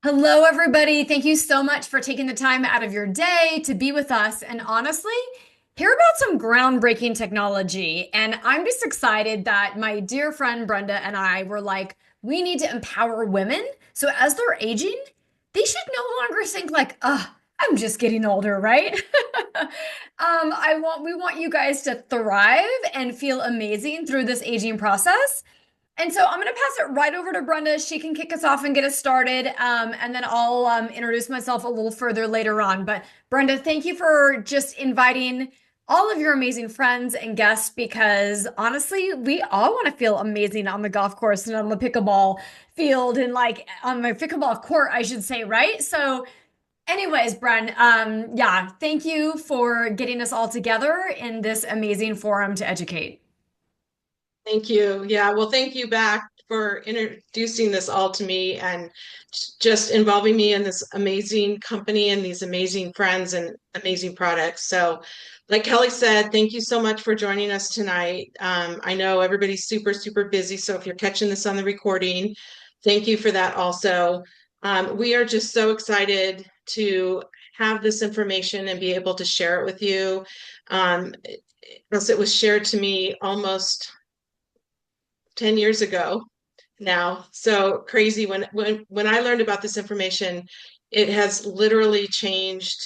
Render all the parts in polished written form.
Hello, everybody. Thank you so much for taking the time out of your day to be with us and honestly, hear about some groundbreaking technology. And I'm just excited that my dear friend Brenda and I were like, we need to empower women. So as they're aging, they should no longer think like, I'm just getting older, right? We want you guys to thrive and feel amazing through this aging process. And so I'm going to pass it right over to Brenda. She can kick us off and get us started. And then I'll introduce myself a little further later on. But Brenda, thank you for just inviting all of your amazing friends and guests because honestly, we all want to feel amazing on the golf course and on the pickleball field and like on the pickleball court, I should say, right? So, anyways, Bren, yeah, thank you for getting us all together in this amazing forum to educate. Thank you. Yeah, well, thank you back for introducing this all to me and just involving me in this amazing company and these amazing friends and amazing products. So, like Kelly said, thank you so much for joining us tonight. I know everybody's super, super busy. So, if you're catching this on the recording, thank you for that also. We are just so excited to have this information and be able to share it with you. Um, as it was shared to me almost 10 years ago now. So crazy when I learned about this information, it has literally changed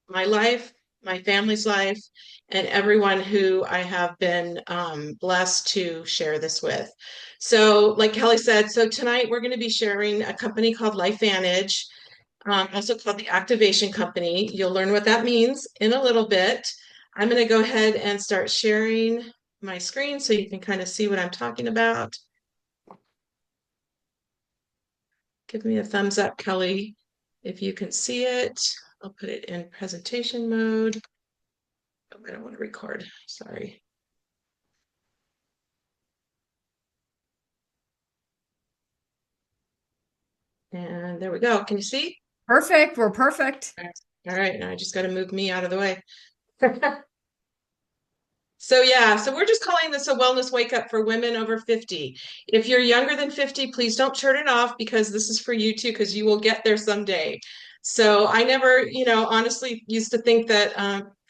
my life, my family's life, and everyone who I have been blessed to share this with. So, like Kelly said, so tonight we're going to be sharing a company called LifeVantage, also called the Activation Company. You'll learn what that means in a little bit. I'm going to go ahead and start sharing my screen so you can kind of see what I'm talking about. Give me a thumbs up, Kelly, if you can see it. I'll put it in presentation mode. Oh, I don't want to record. Sorry. And there we go. Can you see? Perfect. We're perfect. All right. Now I just got to move me out of the way. So yeah, so we're just calling this a wellness wake up for women over 50. If you're younger than 50, please don't turn it off because this is for you too, because you will get there someday. So I never, honestly used to think that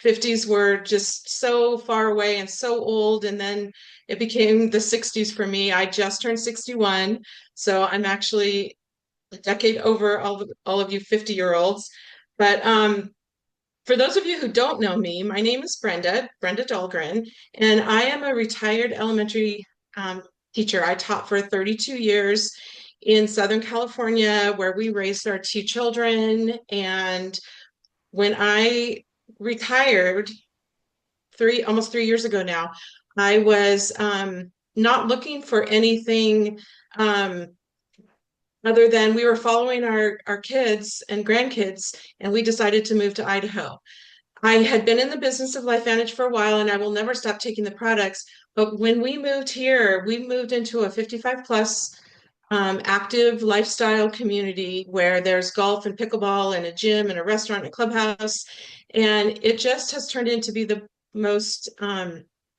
50s were just so far away and so old. And then it became the 60s for me. I just turned 61. So I'm actually a decade over all of you 50-year-olds. But for those of you who don't know me, my name is Brenda Dahlgren, and I am a retired elementary teacher. I taught for 32 years in Southern California, where we raised our two children. And when I retired almost 3 years ago now, I was not looking for anything um, other than we were following our kids and grandkids, and we decided to move to Idaho. I had been in the business of LifeVantage for a while and I will never stop taking the products. But when we moved here, we moved into a 55 plus active lifestyle community where there's golf and pickleball and a gym and a restaurant and a clubhouse. And it just has turned into be the most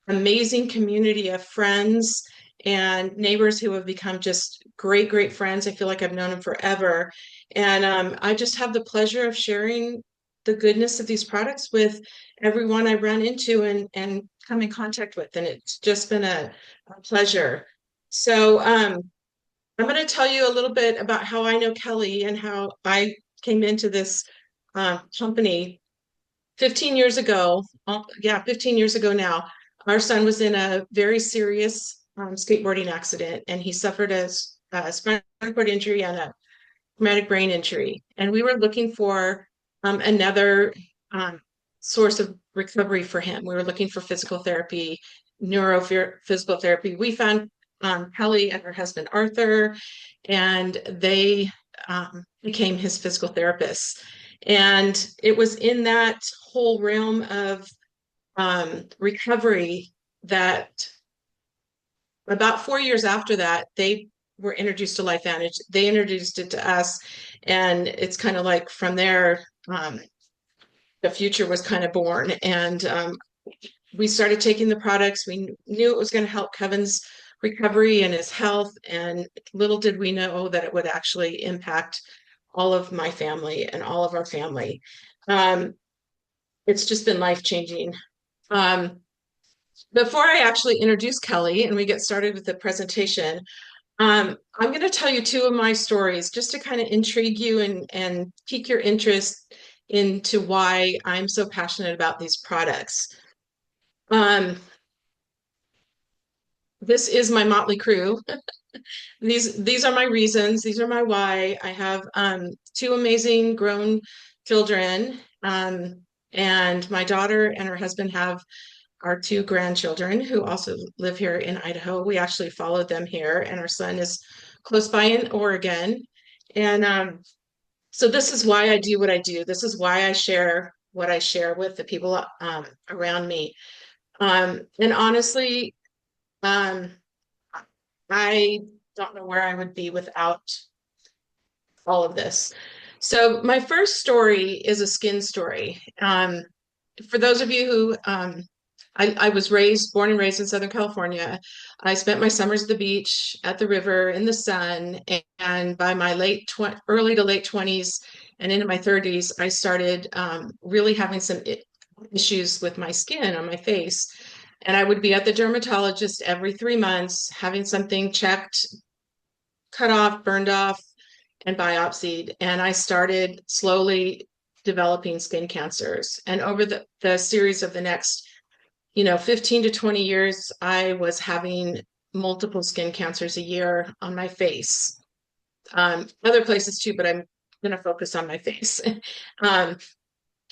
amazing community of friends and neighbors who have become just great, great friends. I feel like I've known them forever. And I just have the pleasure of sharing the goodness of these products with everyone I run into and come in contact with. And it's just been a pleasure. So I'm going to tell you a little bit about how I know Kelly and how I came into this company 15 years ago. Yeah, 15 years ago now. Our son was in a very serious skateboarding accident, and he suffered a spinal cord injury and a traumatic brain injury. And we were looking for another source of recovery for him. We were looking for physical therapy, neurophysical therapy. We found Kelly and her husband Arthur, and they became his physical therapists. And it was in that whole realm of recovery that about 4 years after that, they were introduced to LifeVantage. They introduced it to us, and it's kind of like from there, the future was kind of born. And we started taking the products. We knew it was going to help Kevin's recovery and his health. And little did we know that it would actually impact all of my family and all of our family. Um, it's just been life changing. Um, before I actually introduce Kelly and we get started with the presentation, I'm going to tell you two of my stories just to kind of intrigue you and pique your interest into why I'm so passionate about these products. Um, this is my motley crew. These are my reasons. These are my why. I have two amazing grown children, and my daughter and her husband have our two grandchildren who also live here in Idaho. We actually followed them here, and our son is close by in Oregon. And so this is why I do what I do. This is why I share what I share with the people around me. And honestly, um, I don't know where I would be without all of this. So my first story is a skin story. For those of you who I was born and raised in Southern California. I spent my summers at the beach, at the river, in the sun, and by my early to late 20s and into my 30s, I started really having some issues with my skin on my face. And I would be at the dermatologist every 3 months, having something checked, cut off, burned off, and biopsied. And I started slowly developing skin cancers. And over the series of the next 15 to 20 years, I was having multiple skin cancers a year on my face. Other places too, but I'm going to focus on my face. um,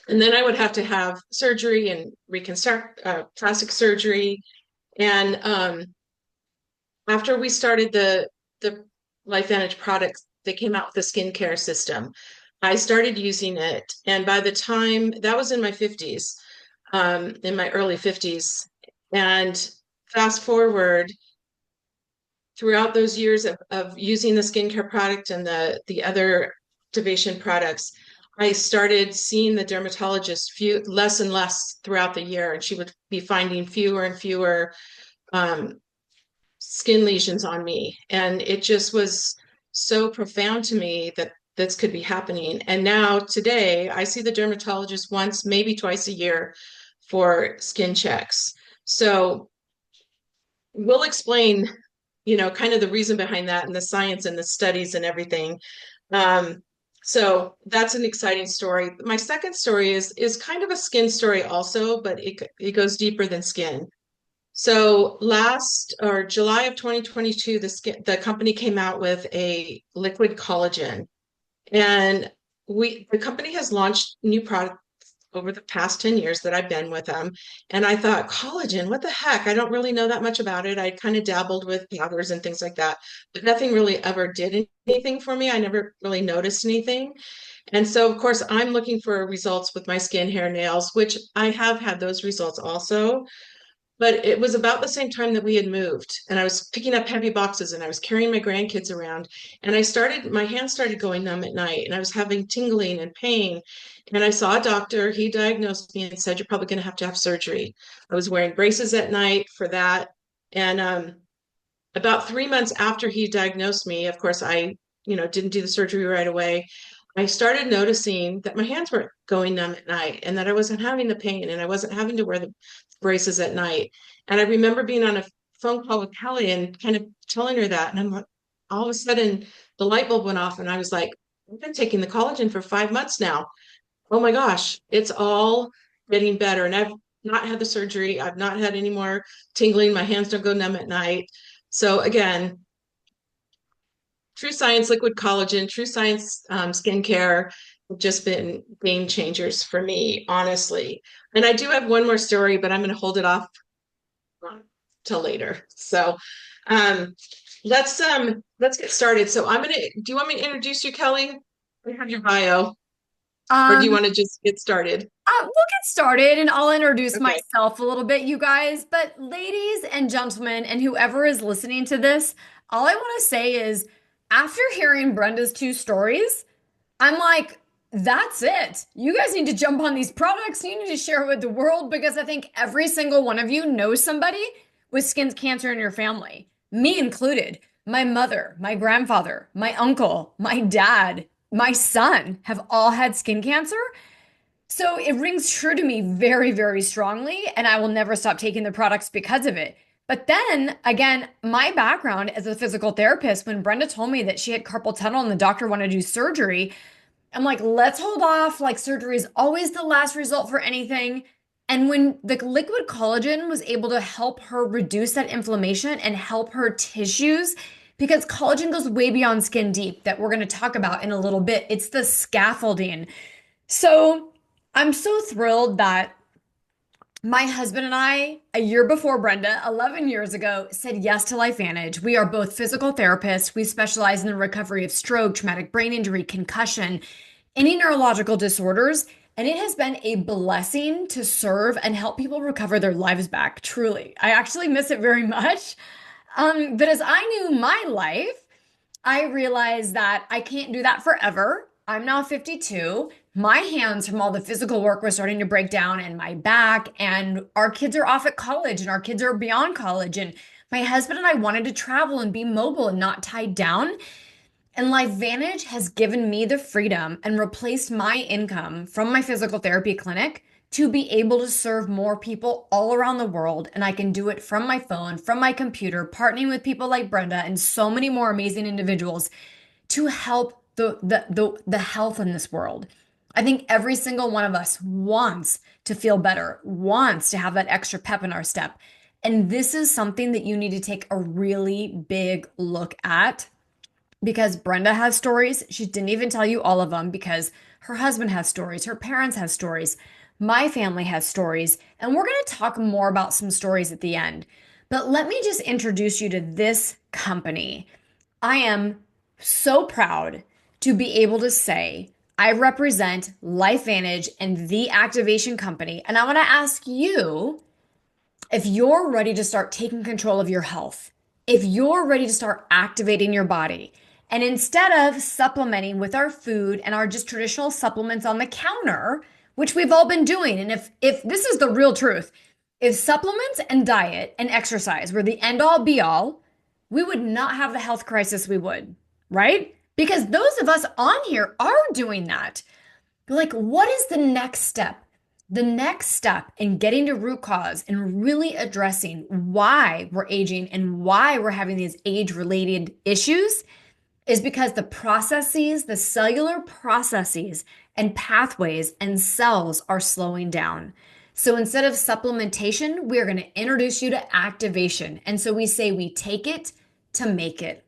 and then I would have to have surgery and reconstruct plastic surgery. And after we started the LifeVantage products, they came out with the skincare system. I started using it, and by the time that was in my 50s, in my early 50s. And fast forward throughout those years of using the skincare product and the other activation products, I started seeing the dermatologist less and less throughout the year, and she would be finding fewer and fewer skin lesions on me. And it just was so profound to me that this could be happening. And now today, I see the dermatologist once, maybe twice a year for skin checks. So we'll explain, kind of the reason behind that and the science and the studies and everything. So that's an exciting story. My second story is kind of a skin story also, but it goes deeper than skin. So last or July of 2022, the company came out with a liquid collagen, and the company has launched new products over the past 10 years that I've been with them. And I thought, collagen, what the heck? I don't really know that much about it. I kind of dabbled with powders and things like that, but nothing really ever did anything for me. I never really noticed anything. And so, of course, I'm looking for results with my skin, hair, nails, which I have had those results also. But it was about the same time that we had moved, and I was picking up heavy boxes and I was carrying my grandkids around. And my hands started going numb at night, and I was having tingling and pain. And I saw a doctor. He diagnosed me and said, "You're probably going to have surgery." I was wearing braces at night for that. And about 3 months after he diagnosed me, of course, I, didn't do the surgery right away. I started noticing that my hands were going numb at night and that I wasn't having the pain and I wasn't having to wear the braces at night. And I remember being on a phone call with Kelly and kind of telling her that. And I'm like, all of a sudden the light bulb went off and I was like, I've been taking the collagen for 5 months now. Oh my gosh, it's all getting better. And I've not had the surgery. I've not had any more tingling. My hands don't go numb at night. So again, True Science liquid collagen, True Science skincare have just been game changers for me, honestly. And I do have one more story, but I'm going to hold it off till later. So um, let's get started. So do you want me to introduce you, Kelly? I have your bio, or do you Um, want to just get started? we'll get started and I'll introduce Okay. myself a little bit, you guys. But ladies and gentlemen, and whoever is listening to this, all I want to say is after hearing Brenda's two stories, I'm like, that's it. You guys need to jump on these products. You need to share it with the world because I think every single one of you knows somebody with skin cancer in your family. me included. My mother, my grandfather, my uncle, my dad, my son have all had skin cancer. So it rings true to me very, very strongly, and I will never stop taking the products because of it. But then again, my background as a physical therapist, when Brenda told me that she had carpal tunnel and the doctor wanted to do surgery, I'm like, let's hold off. Like, surgery is always the last result for anything. And when the liquid collagen was able to help her reduce that inflammation and help her tissues, because collagen goes way beyond skin deep, that we're going to talk about in a little bit, it's the scaffolding. So I'm so thrilled that my husband and I, a year before Brenda, 11 years ago, said yes to LifeVantage. We are both physical therapists. We specialize in the recovery of stroke, traumatic brain injury, concussion, any neurological disorders. And it has been a blessing to serve and help people recover their lives back, truly. I actually miss it very much. But as I knew my life, I realized that I can't do that forever. I'm now 52. My hands from all the physical work were starting to break down, and my back, and our kids are off at college, and our kids are beyond college. And my husband and I wanted to travel and be mobile and not tied down. And LifeVantage has given me the freedom and replaced my income from my physical therapy clinic to be able to serve more people all around the world. And I can do it from my phone, from my computer, partnering with people like Brenda and so many more amazing individuals to help the health in this world. I think every single one of us wants to feel better, wants to have that extra pep in our step. And this is something that you need to take a really big look at, because Brenda has stories. She didn't even tell you all of them because her husband has stories, her parents have stories, my family has stories, and we're going to talk more about some stories at the end. But let me just introduce you to this company. I am so proud to be able to say I represent LifeVantage and the Activation Company. And I want to ask you if you're ready to start taking control of your health, if you're ready to start activating your body, and instead of supplementing with our food and our just traditional supplements on the counter, which we've all been doing, and if this is the real truth, if supplements and diet and exercise were the end all be all, we would not have the health crisis we would, right? Because those of us on here are doing that. But like, what is the next step? The next step in getting to root cause and really addressing why we're aging and why we're having these age-related issues is because the processes, the cellular processes and pathways and cells are slowing down. So instead of supplementation, we're going to introduce you to activation. And so we say we take it to make it.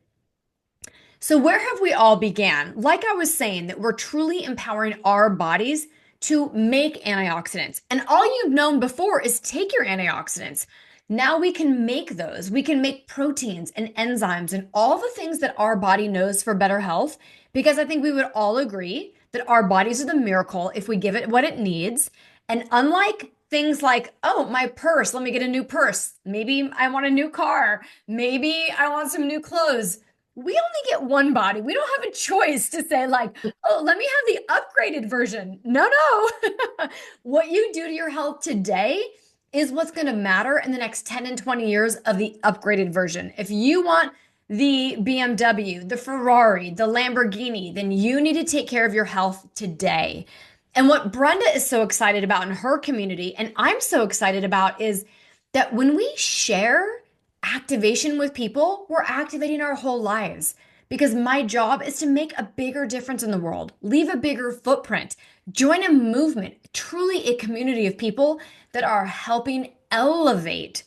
So where have we all began? Like I was saying, that we're truly empowering our bodies to make antioxidants. And all you've known before is take your antioxidants. Now we can make those. We can make proteins and enzymes and all the things that our body knows for better health, because I think we would all agree that our bodies are the miracle if we give it what it needs. And unlike things like, oh, my purse, let me get a new purse. Maybe I want a new car. Maybe I want some new clothes. We only get one body. We don't have a choice to say, like, oh, let me have the upgraded version. No, no. What you do to your health today is what's going to matter in the next 10 and 20 years of the upgraded version. If you want the BMW, the Ferrari, the Lamborghini, then you need to take care of your health today. And what Brenda is so excited about in her community, and I'm so excited about, is that when we share activation with people, we're activating our whole lives. Because my job is to make a bigger difference in the world, leave a bigger footprint, join a movement, truly a community of people that are helping elevate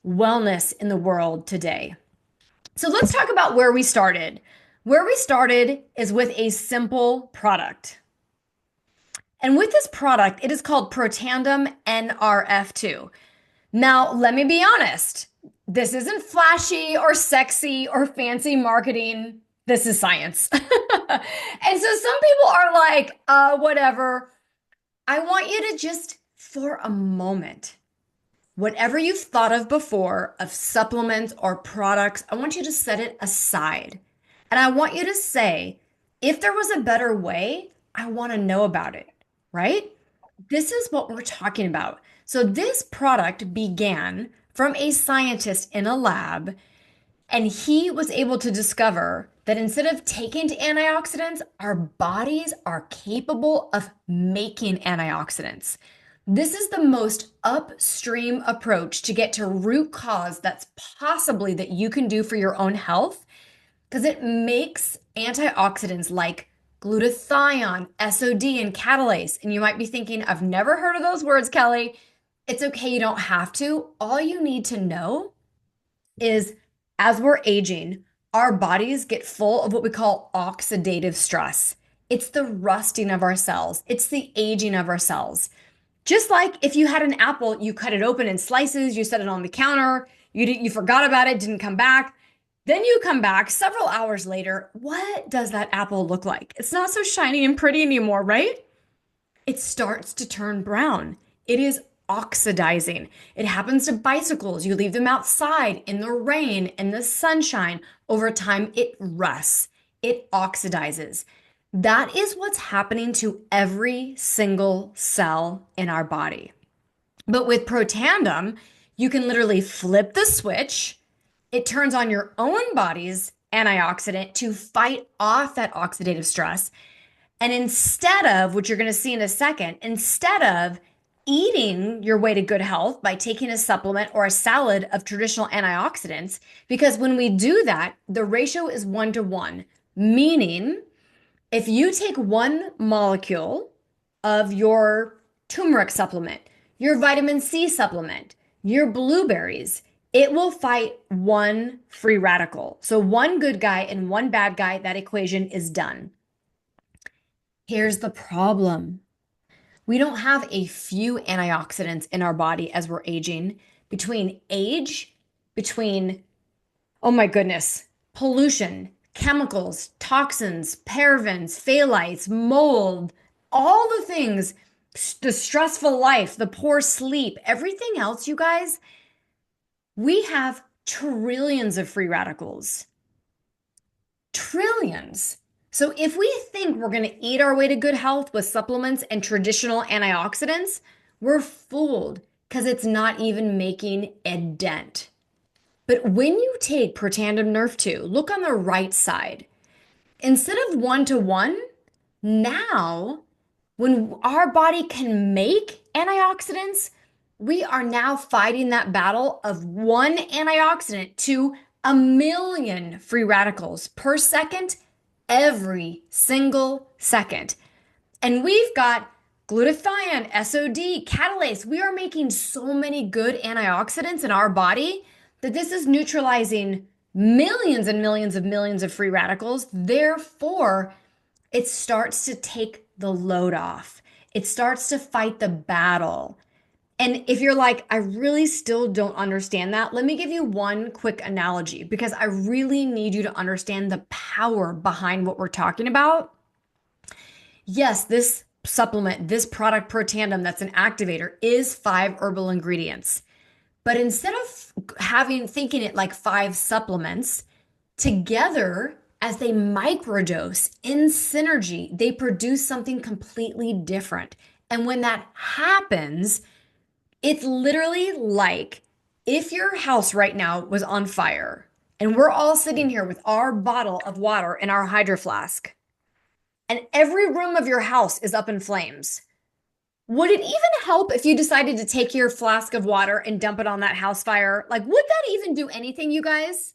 wellness in the world today. So let's talk about where we started. Where we started is with a simple product. And with this product, it is called Protandem NRF2. Now, let me be honest. This isn't flashy or sexy or fancy marketing. This is science. And so some people are like, whatever. I want you to just, for a moment, whatever you've thought of before of supplements or products, I want you to set it aside. And I want you to say, if there was a better way, I want to know about it, right? This is what we're talking about. So this product began from a scientist in a lab And he was able to discover that instead of taking antioxidants, our bodies are capable of making antioxidants. This is the most upstream approach to get to root cause that's possibly that you can do for your own health because it makes antioxidants like glutathione, SOD, and catalase. And you might be thinking, I've never heard of those words, Kelly. It's okay, you don't have to. All you need to know is as we're aging, our bodies get full of what we call oxidative stress. It's the rusting of our cells, it's the aging of our cells. Just like if you had an apple, you cut it open in slices, you set it on the counter, you forgot about it, didn't come back. Then you come back several hours later. What does that apple look like? It's not so shiny and pretty anymore, right? It starts to turn brown. It is oxidizing. It happens to bicycles. You leave them outside in the rain, in the sunshine. Over time, it rusts, it oxidizes. That is what's happening to every single cell in our body. But with Protandim, you can literally flip the switch. It turns on your own body's antioxidant to fight off that oxidative stress. And instead of, which you're going to see in a second, instead of eating your way to good health by taking a supplement or a salad of traditional antioxidants, because when we do that, the ratio is 1 to 1, meaning if you take one molecule of your turmeric supplement, your vitamin C supplement, your blueberries, it will fight one free radical. So one good guy and one bad guy, that equation is done. Here's the problem. We don't have a few antioxidants in our body as we're aging. Between age, between, oh my goodness, pollution, chemicals, toxins, parabens, phthalates, mold, all the things, the stressful life, the poor sleep, everything else, you guys, we have trillions of free radicals. Trillions. So if we think we're going to eat our way to good health with supplements and traditional antioxidants, we're fooled because it's not even making a dent. But when you take Protandim Nerf 2, look on the right side. Instead of 1 to 1, now when our body can make antioxidants, we are now fighting that battle of one antioxidant to a million free radicals per second, every single second. And we've got glutathione, SOD, catalase. We are making so many good antioxidants in our body that this is neutralizing millions and millions of free radicals. Therefore, it starts to take the load off. It starts to fight the battle. And if you're like, I really still don't understand that, let me give you one quick analogy because I really need you to understand the power behind what we're talking about. Yes, this supplement, this product Protandim that's an activator is 5 herbal ingredients. But instead of thinking it like 5 supplements, together as they microdose in synergy, they produce something completely different. And when that happens, it's literally like if your house right now was on fire and we're all sitting here with our bottle of water in our hydro flask and every room of your house is up in flames. Would it even help if you decided to take your flask of water and dump it on that house fire? Like, would that even do anything, you guys?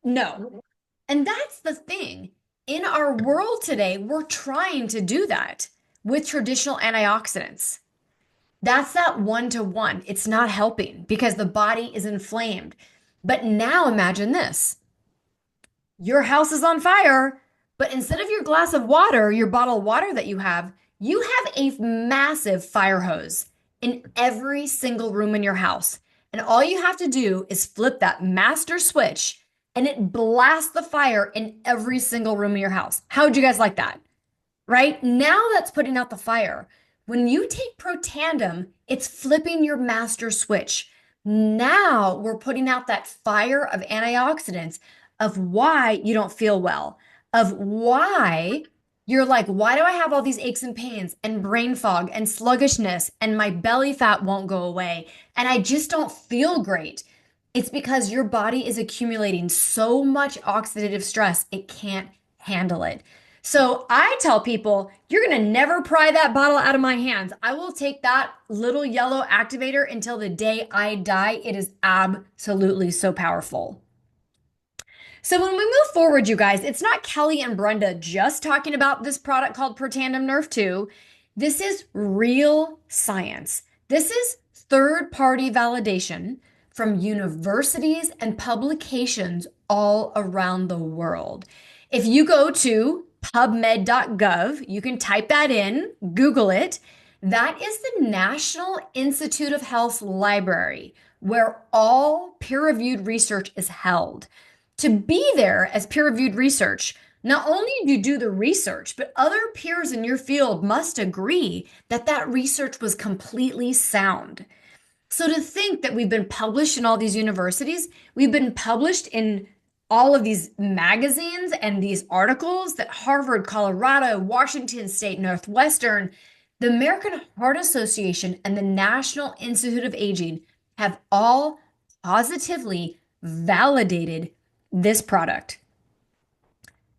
No. And that's the thing. In our world today, we're trying to do that with traditional antioxidants. That's that 1 to 1. It's not helping because the body is inflamed. But now imagine this. Your house is on fire, but instead of your glass of water, your bottle of water that you have a massive fire hose in every single room in your house. And all you have to do is flip that master switch and it blasts the fire in every single room in your house. How would you guys like that? Right? Now that's putting out the fire. When you take Protandim, it's flipping your master switch. Now we're putting out that fire of antioxidants of why you don't feel well, of why you're like, why do I have all these aches and pains and brain fog and sluggishness and my belly fat won't go away and I just don't feel great? It's because your body is accumulating so much oxidative stress, it can't handle it. So I tell people, you're going to never pry that bottle out of my hands. I will take that little yellow activator until the day I die. It is absolutely so powerful. So when we move forward, you guys, it's not Kelly and Brenda just talking about this product called Protandim Nerve 2. This is real science. This is third-party validation from universities and publications all around the world. If you go to pubmed.gov, you can type that in, Google it. That is the National Institute of Health's library where all peer-reviewed research is held. To be there as peer-reviewed research, not only do you do the research, but other peers in your field must agree that that research was completely sound. So to think that we've been published in all these universities, we've been published in all of these magazines and these articles that Harvard, Colorado, Washington State, Northwestern, the American Heart Association, and the National Institute of Aging have all positively validated this product.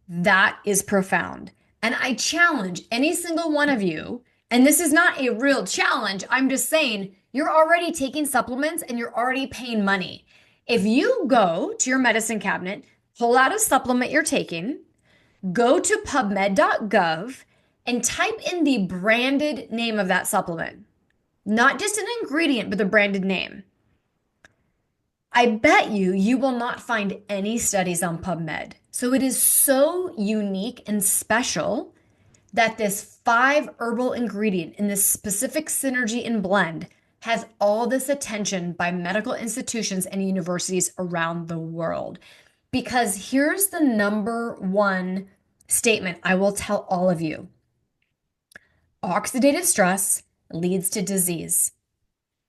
That is profound. And I challenge any single one of you, and this is not a real challenge, I'm just saying you're already taking supplements and you're already paying money. If you go to your medicine cabinet, pull out a supplement you're taking, go to pubmed.gov, and type in the branded name of that supplement. Not just an ingredient, but the branded name. I bet you will not find any studies on PubMed. So it is so unique and special that this 5 herbal ingredient in this specific synergy and blend has all this attention by medical institutions and universities around the world. Because here's the number one statement I will tell all of you. Oxidative stress leads to disease.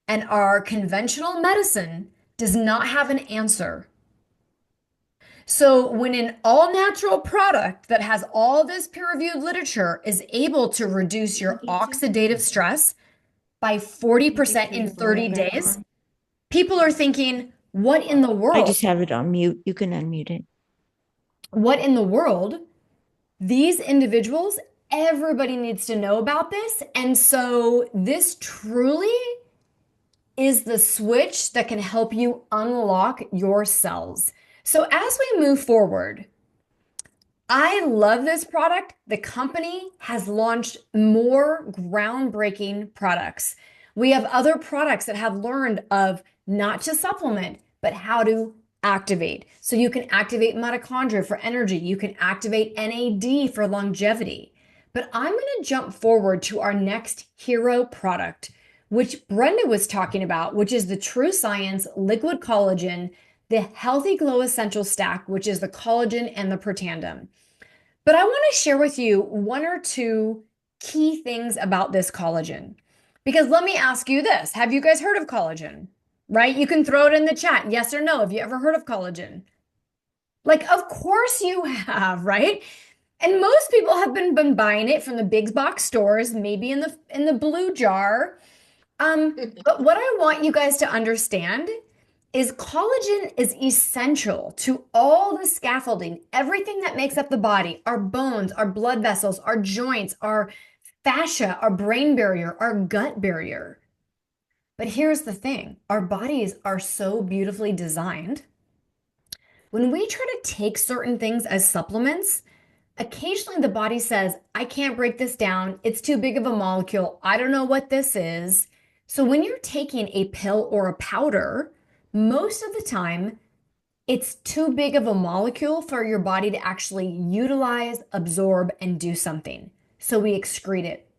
And our conventional medicine does not have an answer. So when an all-natural product that has all this peer-reviewed literature is able to reduce your oxidative stress by 40% in 30 days, people are thinking, what in the I world? just have it on mute. You can unmute it. What in the world? These individuals, everybody needs to know about this. And so this truly is the switch that can help you unlock your cells. So as we move forward, I love this product. The company has launched more groundbreaking products. We have other products that have learned of not to supplement, but how to activate. So you can activate mitochondria for energy. You can activate NAD for longevity. But I'm going to jump forward to our next hero product, which Brenda was talking about, which is the True Science Liquid Collagen, the Healthy Glow Essential Stack, which is the collagen and the Protandim. But I want to share with you one or two key things about this collagen. Because let me ask you this. Have you guys heard of collagen? Right? You can throw it in the chat. Yes or no. Have you ever heard of collagen? Like, of course you have, right? And most people have been buying it from the big box stores, maybe in the blue jar. But what I want you guys to understand is collagen is essential to all the scaffolding, everything that makes up the body, our bones, our blood vessels, our joints, our fascia, our brain barrier, our gut barrier. But here's the thing, our bodies are so beautifully designed. When we try to take certain things as supplements, occasionally the body says, I can't break this down. It's too big of a molecule. I don't know what this is. So when you're taking a pill or a powder, most of the time, it's too big of a molecule for your body to actually utilize, absorb, and do something. So we excrete it.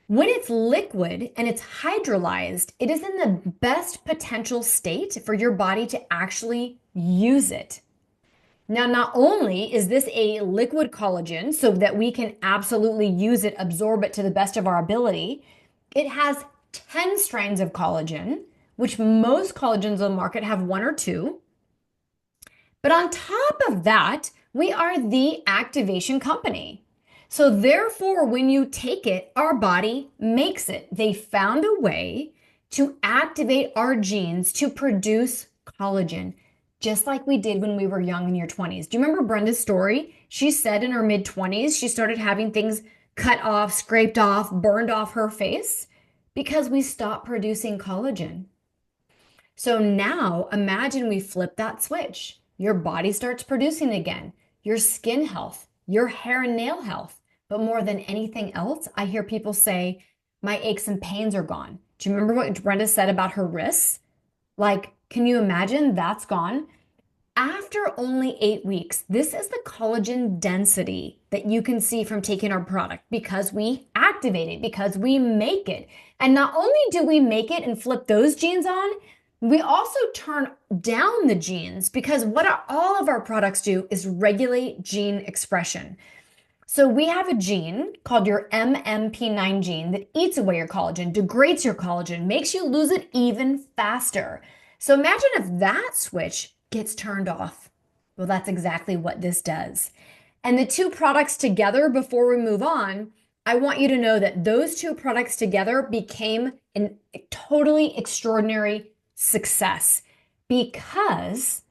When it's liquid and it's hydrolyzed, it is in the best potential state for your body to actually use it. Now, not only is this a liquid collagen so that we can absolutely use it, absorb it to the best of our ability, it has 10 strands of collagen, which most collagens on the market have 1 or 2. But on top of that, we are the activation company. So therefore, when you take it, our body makes it. They found a way to activate our genes to produce collagen, just like we did when we were young in your 20s. Do you remember Brenda's story? She said in her mid 20s, she started having things cut off, scraped off, burned off her face because we stopped producing collagen. So now imagine we flip that switch. Your body starts producing again, your skin health, your hair and nail health. But more than anything else, I hear people say, my aches and pains are gone. Do you remember what Brenda said about her wrists? Like, can you imagine that's gone? After only 8 weeks, this is the collagen density that you can see from taking our product because we activate it, because we make it. And not only do we make it and flip those genes on, we also turn down the genes because all of our products do is regulate gene expression. So we have a gene called your MMP9 gene that eats away your collagen, degrades your collagen, makes you lose it even faster. So imagine if that switch gets turned off. Well, that's exactly what this does. And the two products together, before we move on, I want you to know that those two products together became a totally extraordinary success because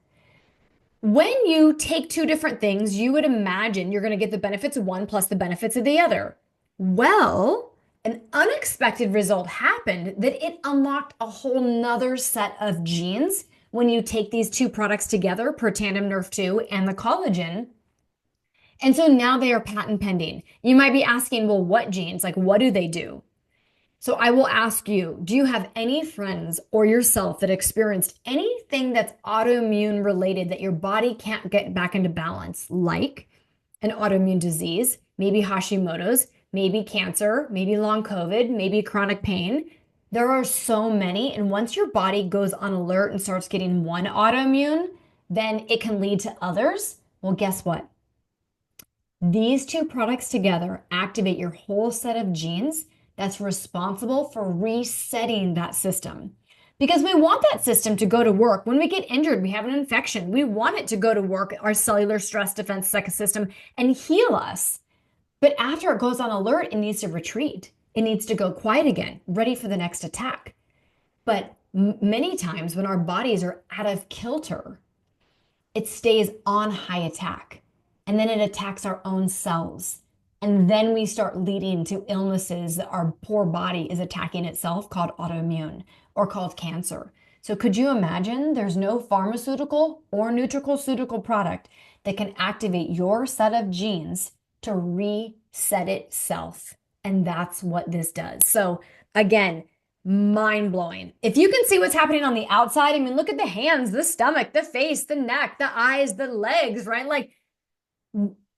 when you take two different things, you would imagine you're going to get the benefits of one plus the benefits of the other. Well, an unexpected result happened that it unlocked a whole nother set of genes when you take these two products together, Protandim Nerf 2 and the collagen. And so now they are patent pending. You might be asking, well, what genes? Like, what do they do? So I will ask you, do you have any friends or yourself that experienced anything that's autoimmune related that your body can't get back into balance, like an autoimmune disease, maybe Hashimoto's, maybe cancer, maybe long COVID, maybe chronic pain? There are so many. And once your body goes on alert and starts getting one autoimmune, then it can lead to others. Well, guess what? These two products together activate your whole set of genes that's responsible for resetting that system. Because we want that system to go to work. When we get injured, we have an infection. We want it to go to work, our cellular stress defense system, and heal us. But after it goes on alert, it needs to retreat. It needs to go quiet again, ready for the next attack. But many times when our bodies are out of kilter, it stays on high attack. And then it attacks our own cells. And then we start leading to illnesses that our poor body is attacking itself, called autoimmune or called cancer. So could you imagine there's no pharmaceutical or nutraceutical product that can activate your set of genes to reset itself? And that's what this does. So again, mind blowing. If you can see what's happening on the outside, I mean, look at the hands, the stomach, the face, the neck, the eyes, the legs, right? Like,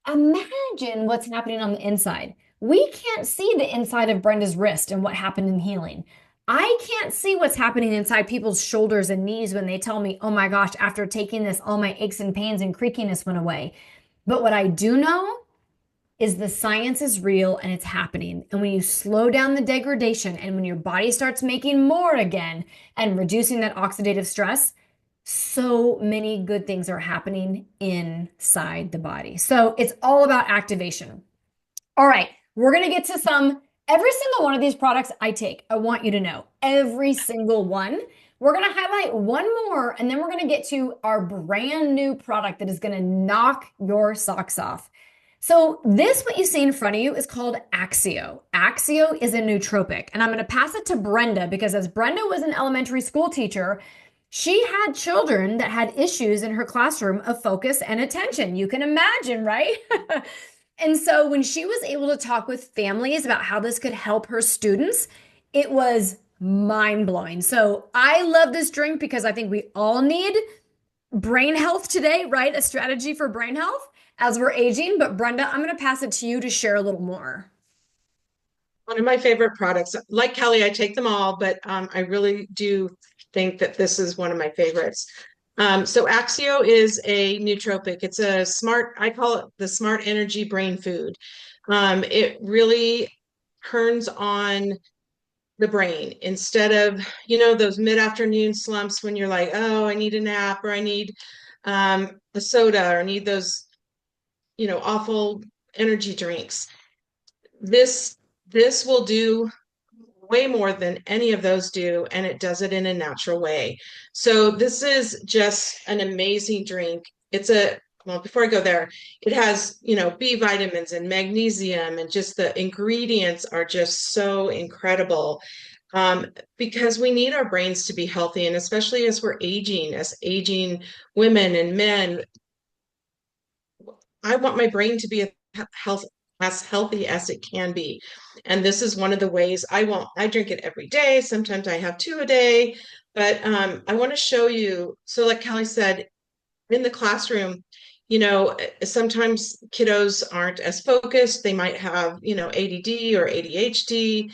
imagine what's happening on the inside. We can't see the inside of Brenda's wrist and what happened in healing. I can't see what's happening inside people's shoulders and knees when they tell me, oh my gosh, after taking this, all my aches and pains and creakiness went away. But what I do know is the science is real and it's happening. And when you slow down the degradation and when your body starts making more again and reducing that oxidative stress, so many good things are happening inside the body. So it's all about activation. All right, we're going to get to every single one of these products I take. I want you to know every single one. We're going to highlight one more, and then we're going to get to our brand new product that is going to knock your socks off. So this, what you see in front of you, is called Axio. Axio is a nootropic, and I'm going to pass it to Brenda because as Brenda was an elementary school teacher, she had children that had issues in her classroom of focus and attention. You can imagine, right? And so when she was able to talk with families about how this could help her students, it was mind-blowing. So I love this drink because I think we all need brain health today, right? A strategy for brain health as we're aging. But Brenda, I'm going to pass it to you to share a little more. One of my favorite products. Like Kelly, I take them all, but I really do think that this is one of my favorites. So Axio is a nootropic. It's a I call it the smart energy brain food. It really turns on the brain instead of, those mid-afternoon slumps when you're like, oh, I need a nap or I need a soda or I need those, awful energy drinks. This will do way more than any of those do, and it does it in a natural way. So this is just an amazing drink. Well, before I go there, it has, B vitamins and magnesium, and just the ingredients are just so incredible. Um, because we need our brains to be healthy, and especially as as aging women and men, I want my brain to be as healthy as it can be. And this is one of the ways I drink it every day. Sometimes I have two a day, but I want to show you. So like Kelly said, in the classroom, sometimes kiddos aren't as focused. They might have, ADD or ADHD.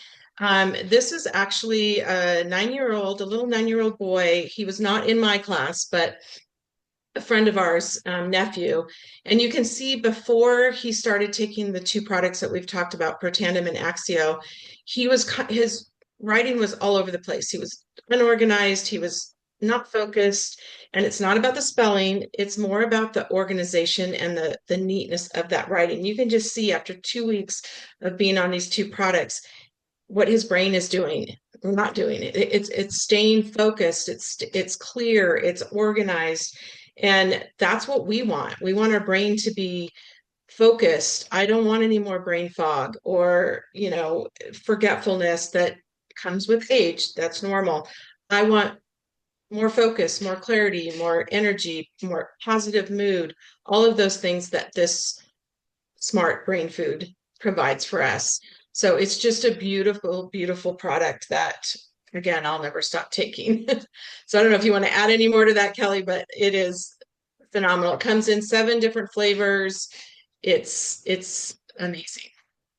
This is actually a little 9-year-old boy. He was not in my class, but a friend of ours, nephew. And you can see before he started taking the two products that we've talked about, Protandim and Axio, his writing was all over the place. He was unorganized. He was not focused. And it's not about the spelling. It's more about the organization and the neatness of that writing. You can just see after 2 weeks of being on these two products, what his brain is doing. We're not doing it. It's staying focused. It's clear. It's organized. And that's what we want. We want our brain to be focused. I don't want any more brain fog or, forgetfulness that comes with age. That's normal. I want more focus, more clarity, more energy, more positive mood, all of those things that this smart brain food provides for us. So it's just a beautiful, beautiful product that, again, I'll never stop taking. So I don't know if you want to add any more to that, Kelly, but it is phenomenal. It comes in 7 different flavors. It's amazing.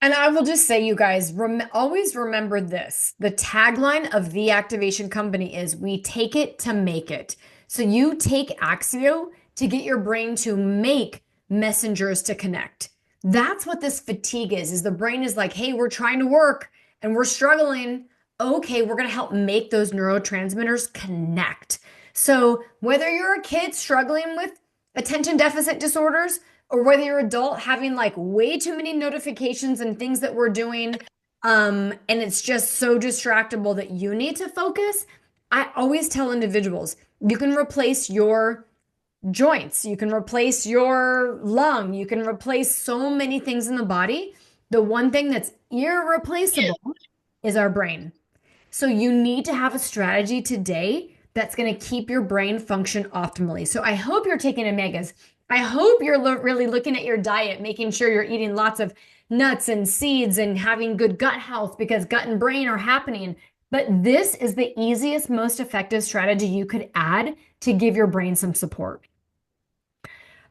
And I will just say, you guys, always remember this. The tagline of the Activation Company is "We take it to make it." So you take Axio to get your brain to make messengers to connect. That's what this fatigue is the brain is like, hey, we're trying to work and we're struggling. Okay, we're going to help make those neurotransmitters connect. So whether you're a kid struggling with attention deficit disorders, or whether you're adult having like way too many notifications and things that we're doing, and it's just so distractible that you need to focus, I always tell individuals, you can replace your joints, you can replace your lung, you can replace so many things in the body. The one thing that's irreplaceable is our brain. So you need to have a strategy today that's going to keep your brain function optimally. So I hope you're taking omegas. I hope you're really looking at your diet, making sure you're eating lots of nuts and seeds and having good gut health, because gut and brain are happening. But this is the easiest, most effective strategy you could add to give your brain some support.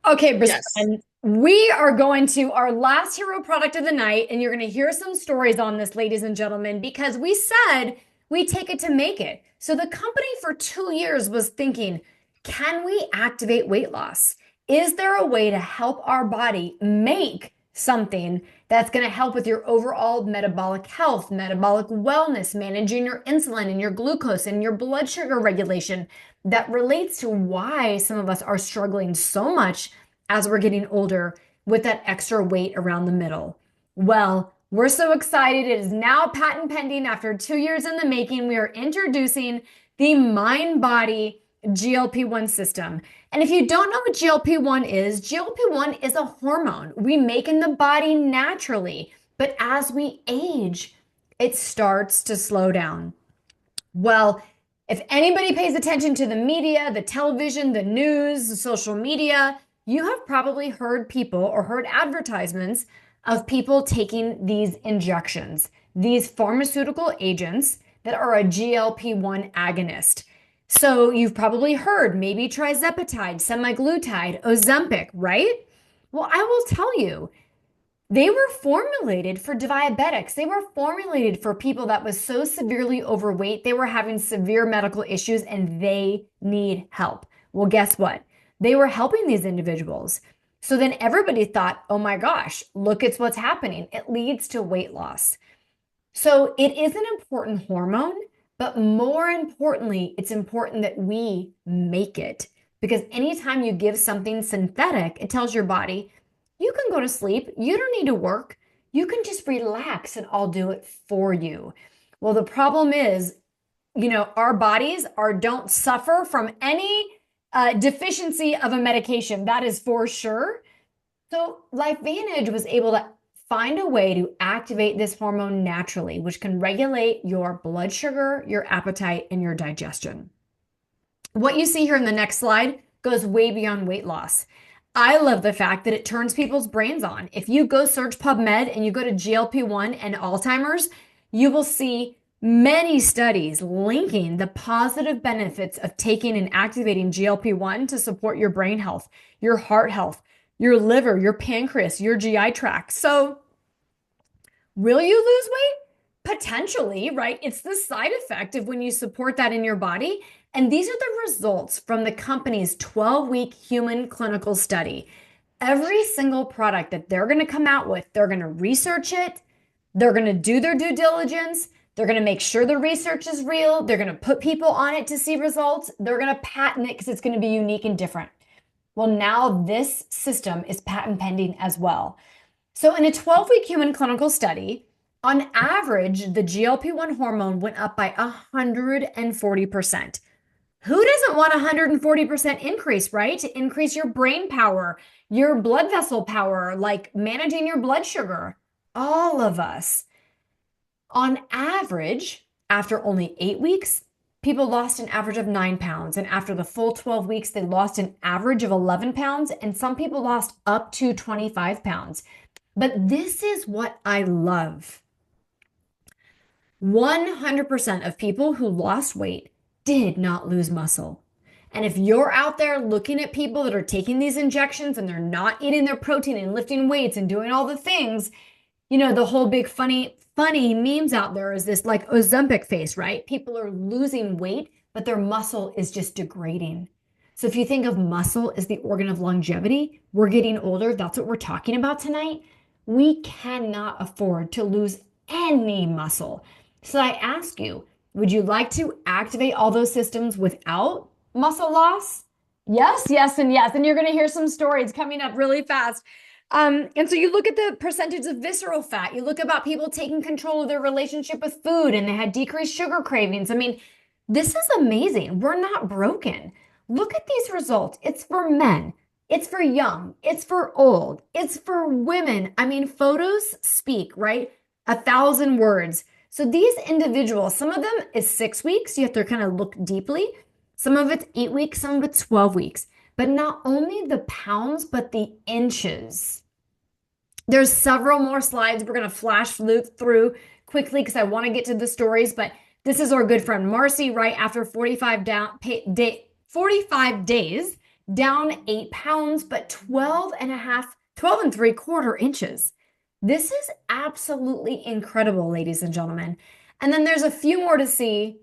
Okay, Brisbane, Yes. we are going to our last hero product of the night, and you're going to hear some stories on this, ladies and gentlemen, because we said we take it to make it. So the company for 2 years was thinking, can we activate weight loss? Is there a way to help our body make something that's going to help with your overall metabolic health, metabolic wellness, managing your insulin and your glucose and your blood sugar regulation, that relates to why some of us are struggling so much as we're getting older with that extra weight around the middle? Well, we're so excited. It is now patent pending after 2 years in the making. We are introducing the Mind Body GLP-1 system. And if you don't know what GLP-1 is a hormone we make in the body naturally. But as we age, it starts to slow down. Well, if anybody pays attention to the media, the television, the news, the social media, you have probably heard people or heard advertisements of people taking these injections, these pharmaceutical agents that are a GLP-1 agonist. So you've probably heard maybe tirzepatide, semaglutide, Ozempic, right? Well, I will tell you, they were formulated for diabetics. They were formulated for people that was so severely overweight, they were having severe medical issues and they need help. Well, guess what? They were helping these individuals. So then everybody thought, oh my gosh, look at what's happening. It leads to weight loss. So it is an important hormone, but more importantly, it's important that we make it. Because anytime you give something synthetic, it tells your body, you can go to sleep. You don't need to work. You can just relax and I'll do it for you. Well, the problem is, our bodies don't suffer from any deficiency of a medication. That is for sure. So LifeVantage was able to find a way to activate this hormone naturally, which can regulate your blood sugar, your appetite, and your digestion. What you see here in the next slide goes way beyond weight loss. I love the fact that it turns people's brains on. If you go search PubMed and you go to GLP-1 and Alzheimer's, you will see many studies linking the positive benefits of taking and activating GLP-1 to support your brain health, your heart health, your liver, your pancreas, your GI tract. So, will you lose weight? Potentially, right? It's the side effect of when you support that in your body. And these are the results from the company's 12-week human clinical study. Every single product that they're going to come out with, they're going to research it, they're going to do their due diligence, they're going to make sure the research is real, they're going to put people on it to see results, they're going to patent it because it's going to be unique and different. Well, now this system is patent pending as well. So in a 12-week human clinical study, on average, the GLP-1 hormone went up by 140%. Who doesn't want a 140% increase, right? To increase your brain power, your blood vessel power, like managing your blood sugar. All of us. On average, after only 8 weeks, people lost an average of 9 pounds. And after the full 12 weeks, they lost an average of 11 pounds. And some people lost up to 25 pounds. But this is what I love. 100% of people who lost weight did not lose muscle. And if you're out there looking at people that are taking these injections and they're not eating their protein and lifting weights and doing all the things, the whole big funny memes out there is this like Ozempic face, right? People are losing weight, but their muscle is just degrading. So if you think of muscle as the organ of longevity, we're getting older. That's what we're talking about tonight. We cannot afford to lose any muscle. So I ask you, would you like to activate all those systems without muscle loss? Yes, yes, and yes. And you're going to hear some stories coming up really fast. And so you look at the percentage of visceral fat. You look about people taking control of their relationship with food and they had decreased sugar cravings. I mean, this is amazing. We're not broken. Look at these results. It's for men. It's for young. It's for old. It's for women. I mean, photos speak, right? 1,000 words. So these individuals, some of them is 6 weeks. You have to kind of look deeply. Some of it's 8 weeks, some of it's 12 weeks. But not only the pounds, but the inches. There's several more slides we're going to flash through quickly because I want to get to the stories. But this is our good friend Marcy, right after 45 days, down 8 pounds, but 12 and 3/4 inches. This is absolutely incredible, ladies and gentlemen. And then there's a few more to see.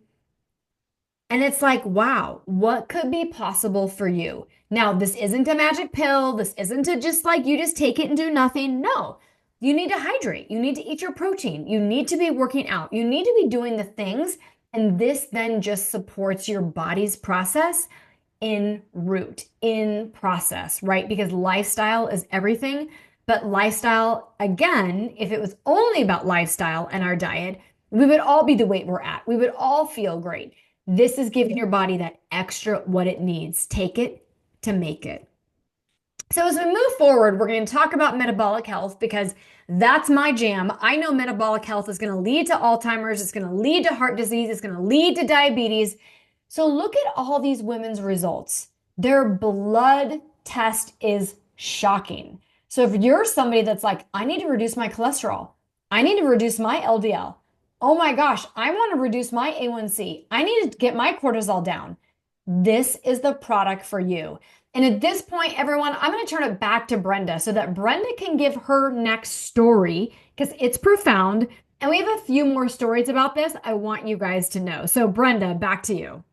And it's like, wow, what could be possible for you? Now, this isn't a magic pill. This isn't just like you just take it and do nothing. No, you need to hydrate. You need to eat your protein. You need to be working out. You need to be doing the things. And this then just supports your body's process in route, in process, right? Because lifestyle is everything. But lifestyle, again, if it was only about lifestyle and our diet, we would all be the weight we're at. We would all feel great. This is giving your body that extra what it needs. Take it to make it. So as we move forward, we're going to talk about metabolic health because that's my jam. I know metabolic health is going to lead to Alzheimer's. It's going to lead to heart disease. It's going to lead to diabetes. So look at all these women's results. Their blood test is shocking. So if you're somebody that's like, I need to reduce my cholesterol, I need to reduce my LDL, oh my gosh, I want to reduce my A1C, I need to get my cortisol down, this is the product for you. And at this point, everyone, I'm going to turn it back to Brenda so that Brenda can give her next story because it's profound. And we have a few more stories about this I want you guys to know. So Brenda, back to you.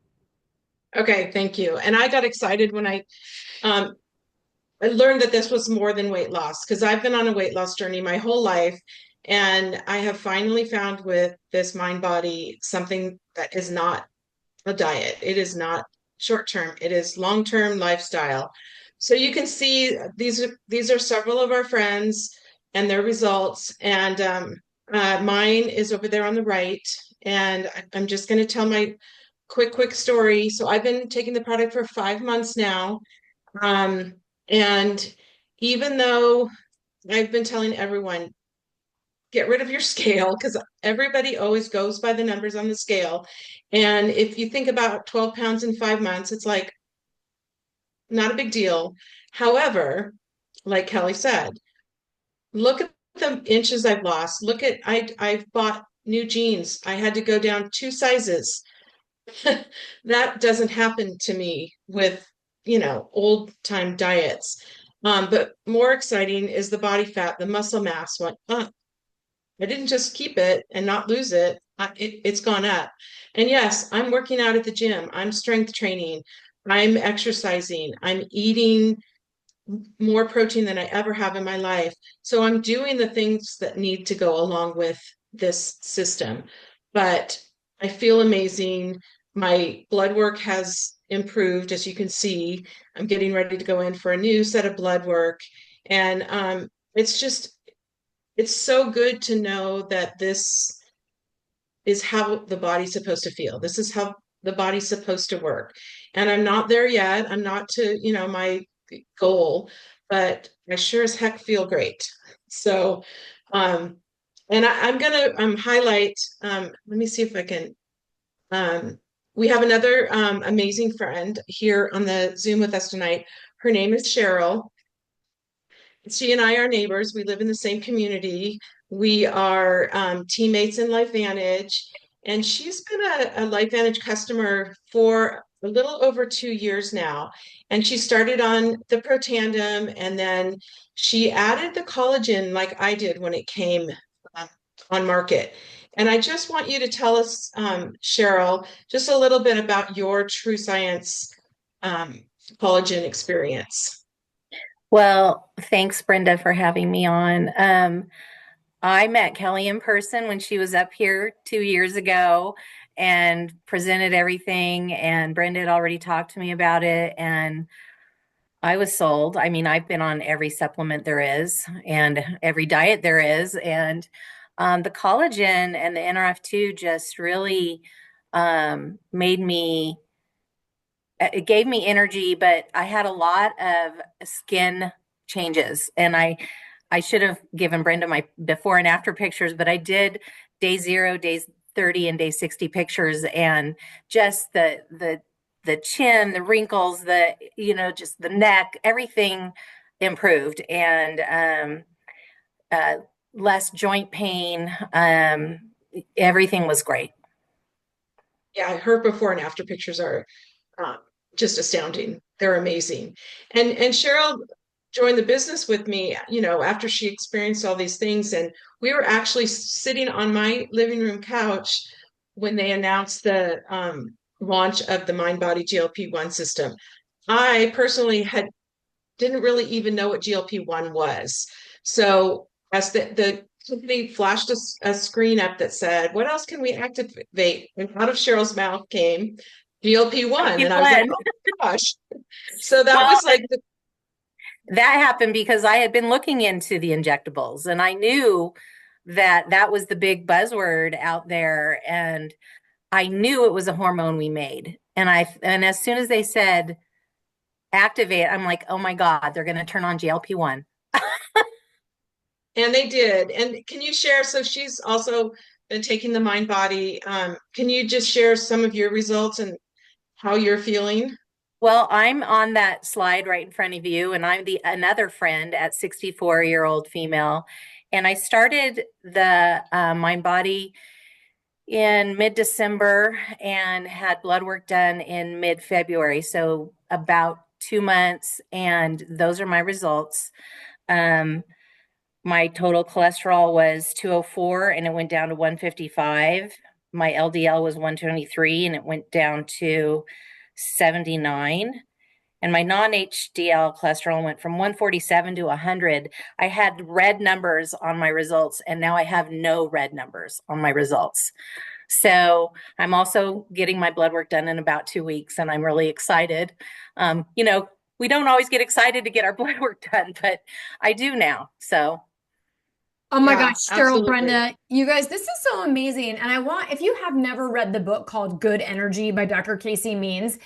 Okay, thank you. And I got excited when I learned that this was more than weight loss because I've been on a weight loss journey my whole life. And I have finally found with this mind body something that is not a diet. It is not short term. It is long term lifestyle. So you can see these are several of our friends and their results. And mine is over there on the right. and I'm just going to tell my quick story. So I've been taking the product for 5 months now. Um, and even though I've been telling everyone, get rid of your scale, because everybody always goes by the numbers on the scale. And if you think about 12 pounds in 5 months, it's like not a big deal. However, like Kelly said, look at the inches I've lost. Look at I've bought new jeans. I had to go down 2 sizes. That doesn't happen to me with, old time diets. But more exciting is the body fat, the muscle mass went up. I didn't just keep it and not lose it. It's gone up. And yes, I'm working out at the gym. I'm strength training. I'm exercising. I'm eating more protein than I ever have in my life. So I'm doing the things that need to go along with this system. But I feel amazing. My blood work has improved, as you can see. I'm getting ready to go in for a new set of blood work. And it's so good to know that this is how the body's supposed to feel. This is how the body's supposed to work. And I'm not there yet. I'm not to, my goal, but I sure as heck feel great. So, um, and I'm gonna highlight, let me see if I can, we have another amazing friend here on the Zoom with us tonight. Her name is Cheryl. She and I are neighbors. We live in the same community. We are teammates in LifeVantage, and she's been a LifeVantage customer for a little over 2 years now. And she started on the Protandem, and then she added the collagen like I did when it came um, on market. And I just want you to tell us, Cheryl, just a little bit about your True Science um, collagen experience. Well, thanks, Brenda, for having me on. I met Kelly in person when she was up here 2 years ago and presented everything. And Brenda had already talked to me about it, and I was sold. I mean, I've been on every supplement there is and every diet there is. And the collagen and the NRF2 just really made me it gave me energy, but I had a lot of skin changes. And I should have given Brenda my before and after pictures, but I did day 0, days 30, and day 60 pictures, and just the chin, the wrinkles, just the neck, everything improved, and uh, less joint pain. Everything was great. Yeah, her before and after pictures are um, just astounding. They're amazing. And Cheryl joined the business with me, after she experienced all these things. And we were actually sitting on my living room couch when they announced the launch of the Mind Body GLP-1 system. I personally didn't really even know what GLP-1 was. So as the company flashed a screen up that said, what else can we activate? And out of Cheryl's mouth came GLP-1. And I was like, oh my gosh. So that Well, was like that happened because I had been looking into the injectables, and I knew that that was the big buzzword out there, and I knew it was a hormone we made. And as soon as they said activate, I'm like, "Oh my God, they're going to turn on GLP-1." and they did. And can you share? So she's also been taking the Mind Body. Can you just share some of your results and how you're feeling? Well, I'm on that slide right in front of you, and I'm the another friend at 64-year-old female, and I started the Mind Body in mid-December and had blood work done in mid-February. So about 2 months, and those are my results. Um, my total cholesterol was 204 and it went down to 155. My LDL was 123 and it went down to 79. And my non-HDL cholesterol went from 147 to 100. I had red numbers on my results, and now I have no red numbers on my results. So I'm also getting my blood work done in about 2 weeks, and I'm really excited. We don't always get excited to get our blood work done, but I do now. So Oh my Yeah, gosh, Cheryl, absolutely. Brenda, you guys, this is so amazing. And if you have never read the book called Good Energy by Dr. Casey Means,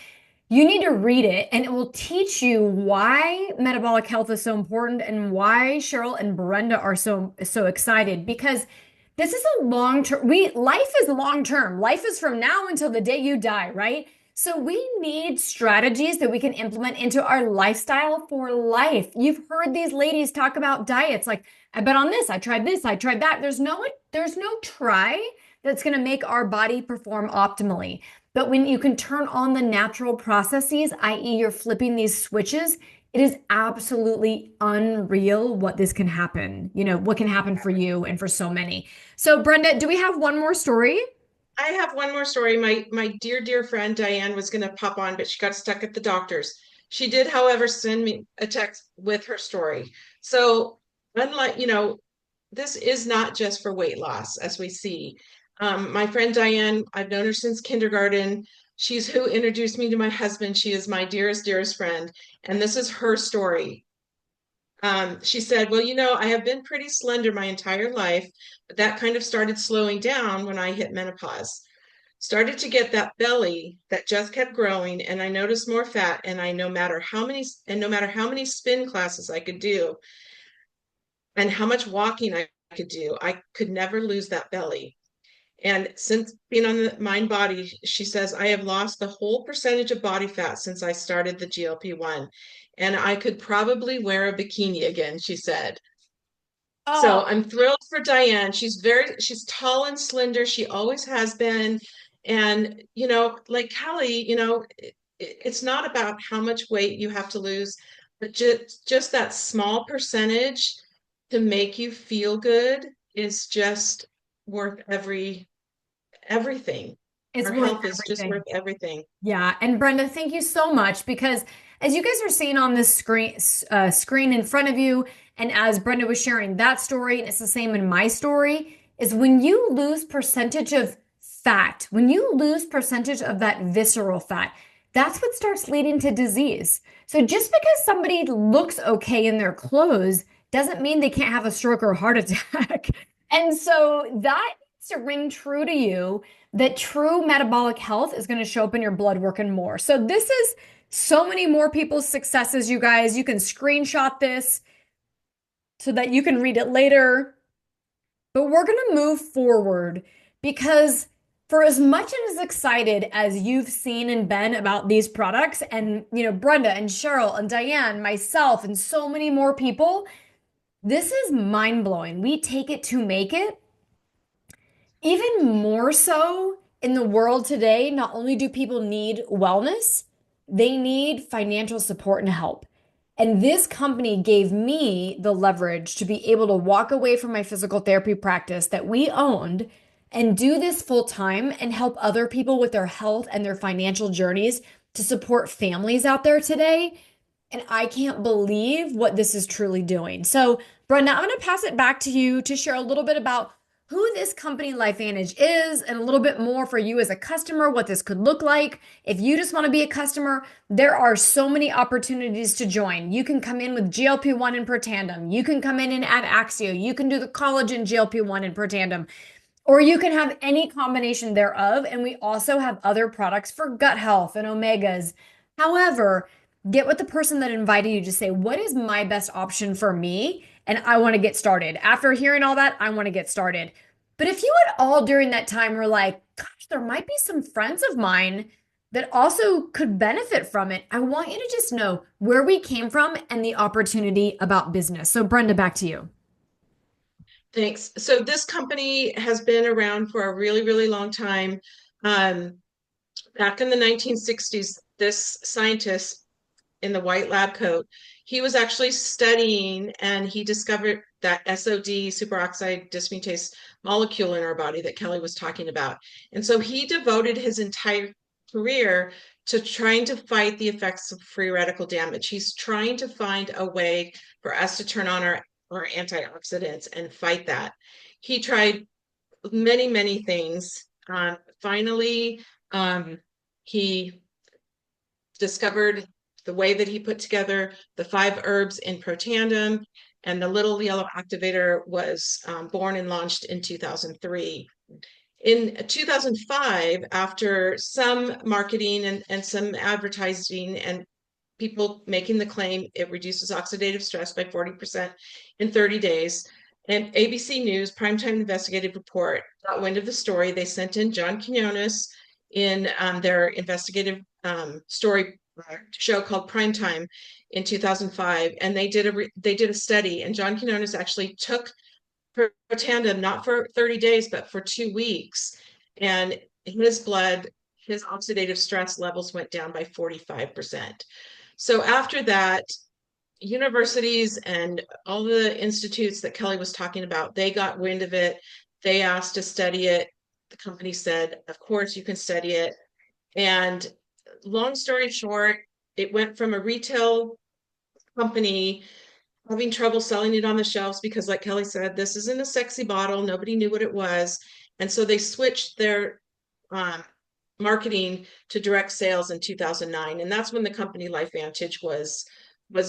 you need to read it and it will teach you why metabolic health is so important and why Cheryl and Brenda are so excited because this is a long term life is long term. Life is from now until the day you die, right? So we need strategies that we can implement into our lifestyle for life. You've heard these ladies talk about diets like I bet on this, I tried that. There's no try that's going to make our body perform optimally. But when you can turn on the natural processes, i.e., you're flipping these switches, it is absolutely unreal what this can happen. What can happen for you and for so many. So, Brenda, do we have one more story? I have one more story. My dear friend Diane was going to pop on, but she got stuck at the doctor's. She did, however, send me a text with her story. So, unlike, this is not just for weight loss, as we see. My friend Diane, I've known her since kindergarten. She's who introduced me to my husband. She is my dearest friend. And this is her story. She said, well, I have been pretty slender my entire life, but that kind of started slowing down when I hit menopause. Started to get that belly that just kept growing, and I noticed more fat, and no matter how many spin classes I could do and how much walking I could do, I could never lose that belly. And since being on the Mind Body, she says, I have lost the whole percentage of body fat since I started the GLP-1. And I could probably wear a bikini again, she said. So Oh, I'm thrilled for Diane. She's tall and slender. She always has been. And, like Kelly, it's not about how much weight you have to lose, but just that small percentage to make you feel good is just worth everything. it's Our worth health is just worth everything. everything. Yeah, and Brenda, thank you so much because as you guys are seeing on this screen in front of you, and as Brenda was sharing that story, and it's the same in my story, is when you lose percentage of fat, when you lose percentage of that visceral fat, that's what starts leading to disease. So just because somebody looks okay in their clothes doesn't mean they can't have a stroke or a heart attack. And so that needs to ring true to you that true metabolic health is going to show up in your blood working more. So this is so many more people's successes, you guys. You can screenshot this so that you can read it later. But we're going to move forward because for as much and as excited as you've seen and been about these products and Brenda and Cheryl and Diane, myself and so many more people, this is mind-blowing. We take it to make it. Even more so in the world today, not only do people need wellness, they need financial support and help. And this company gave me the leverage to be able to walk away from my physical therapy practice that we owned and do this full time and help other people with their health and their financial journeys to support families out there today. And I can't believe what this is truly doing. So, Brenda, I'm going to pass it back to you to share a little bit about who this company LifeVantage is and a little bit more for you as a customer, what this could look like. If you just want to be a customer, there are so many opportunities to join. You can come in with GLP-1 and Protandim. You can come in and add Axio. You can do the collagen GLP-1 and Protandim. Or you can have any combination thereof. And we also have other products for gut health and omegas. However, get with the person that invited you to say, what is my best option for me? And I want to get started. After hearing all that, I want to get started. But if you at all during that time were like, gosh, there might be some friends of mine that also could benefit from it, I want you to just know where we came from and the opportunity about business. So, Brenda, back to you. Thanks. So this company has been around for a really long time. Um, Back in the 1960s, this scientist in the white lab coat, he was actually studying and he discovered that SOD, superoxide dismutase molecule in our body that Kelly was talking about. And so he devoted his entire career to trying to fight the effects of free radical damage. He's trying to find a way for us to turn on our antioxidants and fight that. He tried many things. Finally, he discovered the way that he put together the 5 herbs in Protandim, And the little yellow activator was born and launched in 2003. In 2005, after some marketing and some advertising and people making the claim it reduces oxidative stress by 40% in 30 days, and ABC News primetime investigative report got wind of the story. They sent in John Quinones in their investigative story show called Primetime in 2005, and they did a study, and John Quinones actually took Protandim not for 30 days, but for 2 weeks. And his blood, his oxidative stress levels went down by 45%. So after that, universities and all the institutes that Kelly was talking about, they got wind of it. They asked to study it. The company said, of course, you can study it. And long story short, it went from a retail company having trouble selling it on the shelves because, like Kelly said, this isn't a sexy bottle. Nobody knew what it was. And so they switched their marketing to direct sales in 2009. And that's when the company LifeVantage was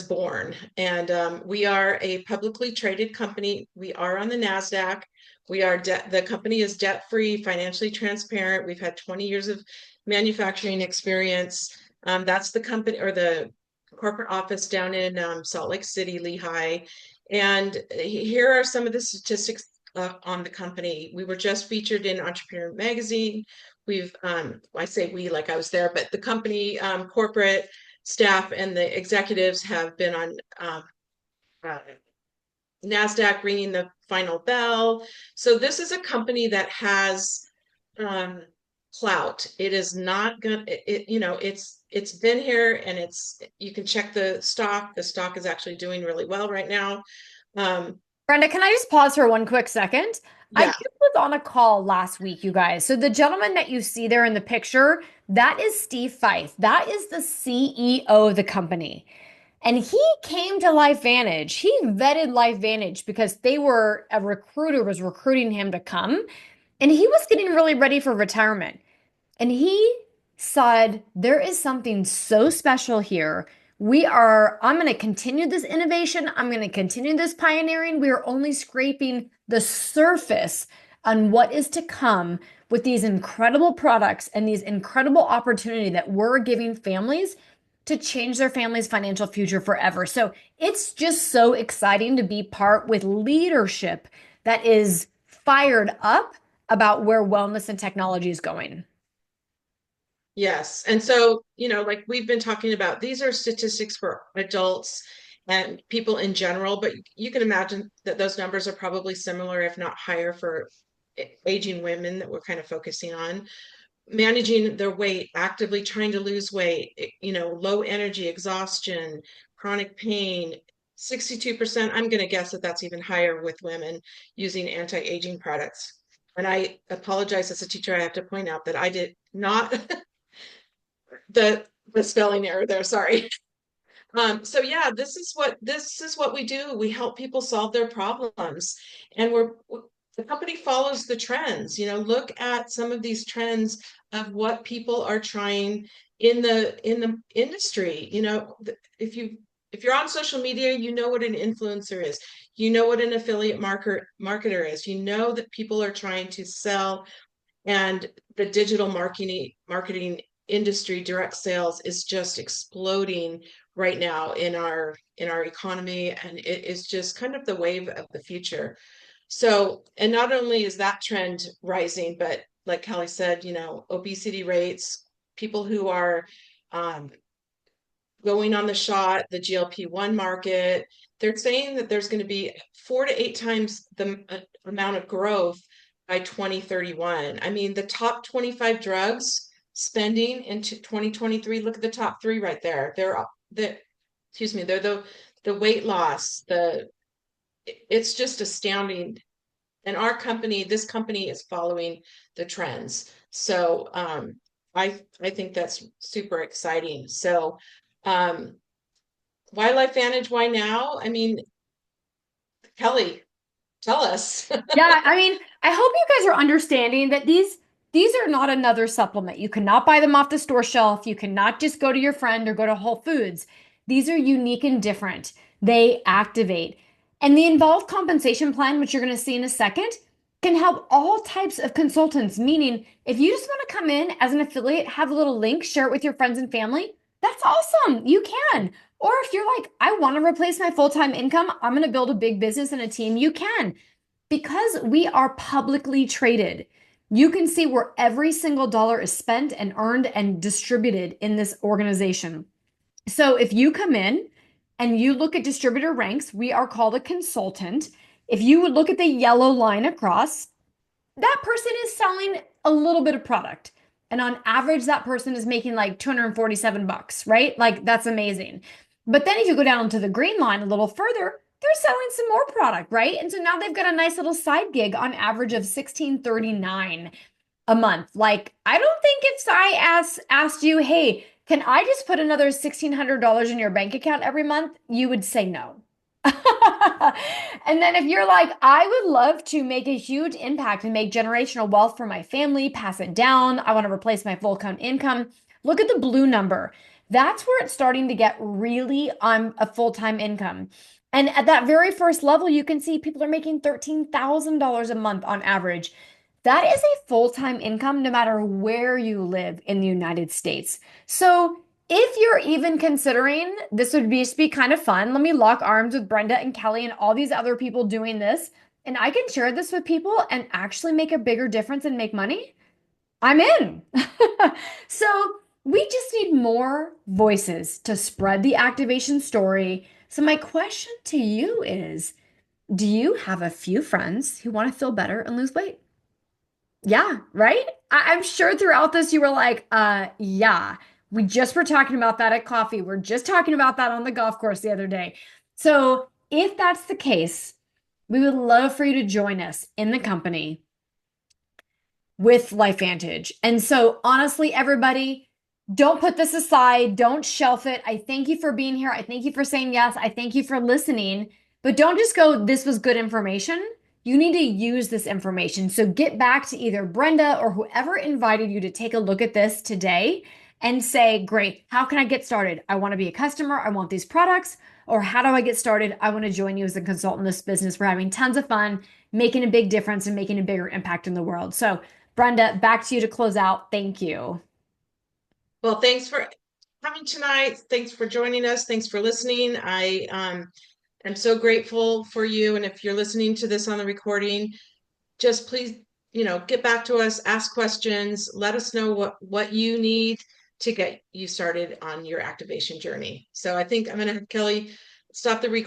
born. And we are a publicly traded company. We are on the NASDAQ. The company is debt-free, financially transparent. We've had 20 years of manufacturing experience. That's the company, or the corporate office down in Salt Lake City, Lehigh. And here are some of the statistics on the company. We were just featured in Entrepreneur Magazine. I say we like I was there, but the company, corporate staff and the executives have been on NASDAQ ringing the final bell. So this is a company that has clout. It is not gonna, it's been here, and you can check the stock. The stock is actually doing really well right now. Brenda, can I just pause for one quick second? I Yeah. just was on a call last week, you guys. So the gentleman that you see there in the picture, that is Steve Fife. That is the CEO of the company. And he came to LifeVantage. He vetted LifeVantage because a recruiter was recruiting him to come. And he was getting really ready for retirement. And he said, there is something so special here. I'm going to continue this innovation. I'm going to continue this pioneering. We are only scraping the surface on what is to come with these incredible products and these incredible opportunity that we're giving families to change their family's financial future forever. So it's just so exciting to be part with leadership that is fired up about where wellness and technology is going. Yes. And so, like we've been talking about, these are statistics for adults and people in general, but you can imagine that those numbers are probably similar, if not higher, for aging women that we're kind of focusing on. Managing their weight, actively trying to lose weight, low energy, exhaustion, chronic pain. 62%, I'm going to guess that that's even higher with women using anti-aging products. And I apologize, as a teacher, I have to point out that I did not the spelling error there, sorry. So yeah, this is what we do. We help people solve their problems, and the company follows the trends. Look at some of these trends of what people are trying in the industry. If you're on social media, you know what an influencer is. You know what an affiliate marketer is. You know that people are trying to sell, and the digital marketing industry, direct sales, is just exploding right now in our economy, and it is just kind of the wave of the future. So, and not only is that trend rising, but like Kelly said, obesity rates, people who are going on the shot, the GLP-1 market, they're saying that there's going to be 4 to 8 times the amount of growth by 2031. I mean, the top 25 drugs spending into 2023, look at the top 3 right there. They're the weight loss, it's just astounding. And this company is following the trends. So I think that's super exciting. So why LifeVantage? Why now? I mean, Kelly, tell us. Yeah, I mean, I hope you guys are understanding that these are not another supplement. You cannot buy them off the store shelf. You cannot just go to your friend or go to Whole Foods. These are unique and different. They activate. And the involved compensation plan, which you're going to see in a second, can help all types of consultants. Meaning, if you just want to come in as an affiliate, have a little link, share it with your friends and family, that's awesome. You can. Or if you're like, I want to replace my full-time income, I'm going to build a big business and a team, you can. Because we are publicly traded, you can see where every single dollar is spent and earned and distributed in this organization. So if you come in and you look at distributor ranks, we are called a consultant. If you would look at the yellow line across, that person is selling a little bit of product. And on average, that person is making like 247 bucks, right? Like that's amazing. But then if you go down to the green line a little further, they're selling some more product, right? And so now they've got a nice little side gig on average of 1639 a month. Like, I don't think if I asked you, hey, can I just put another $1,600 in your bank account every month? You would say no. And then if you're like, I would love to make a huge impact and make generational wealth for my family, pass it down. I want to replace my full income. Look at the blue number. That's where it's starting to get really on a full-time income. And at that very first level, you can see people are making $13,000 a month on average. That is a full-time income no matter where you live in the United States. So if you're even considering this would just be kind of fun, let me lock arms with Brenda and Kelly and all these other people doing this, and I can share this with people and actually make a bigger difference and make money, I'm in. So we just need more voices to spread the activation story. So my question to you is, do you have a few friends who want to feel better and lose weight? Yeah, right? I'm sure throughout this you were like, yeah, we just were talking about that at coffee. We're just talking about that on the golf course the other day. So if that's the case, we would love for you to join us in the company with LifeVantage. And so honestly, everybody, don't put this aside. Don't shelf it. I thank you for being here. I thank you for saying yes. I thank you for listening. But don't just go, this was good information. You need to use this information. So get back to either Brenda or whoever invited you to take a look at this today and say, great, how can I get started? I want to be a customer. I want these products. Or how do I get started? I want to join you as a consultant in this business. We're having tons of fun, making a big difference and making a bigger impact in the world. So Brenda, back to you to close out. Thank you. Well, thanks for coming tonight. Thanks for joining us. Thanks for listening. I am so grateful for you. And if you're listening to this on the recording, just please, get back to us, ask questions, let us know what you need to get you started on your activation journey. So I think I'm going to have Kelly stop the recording.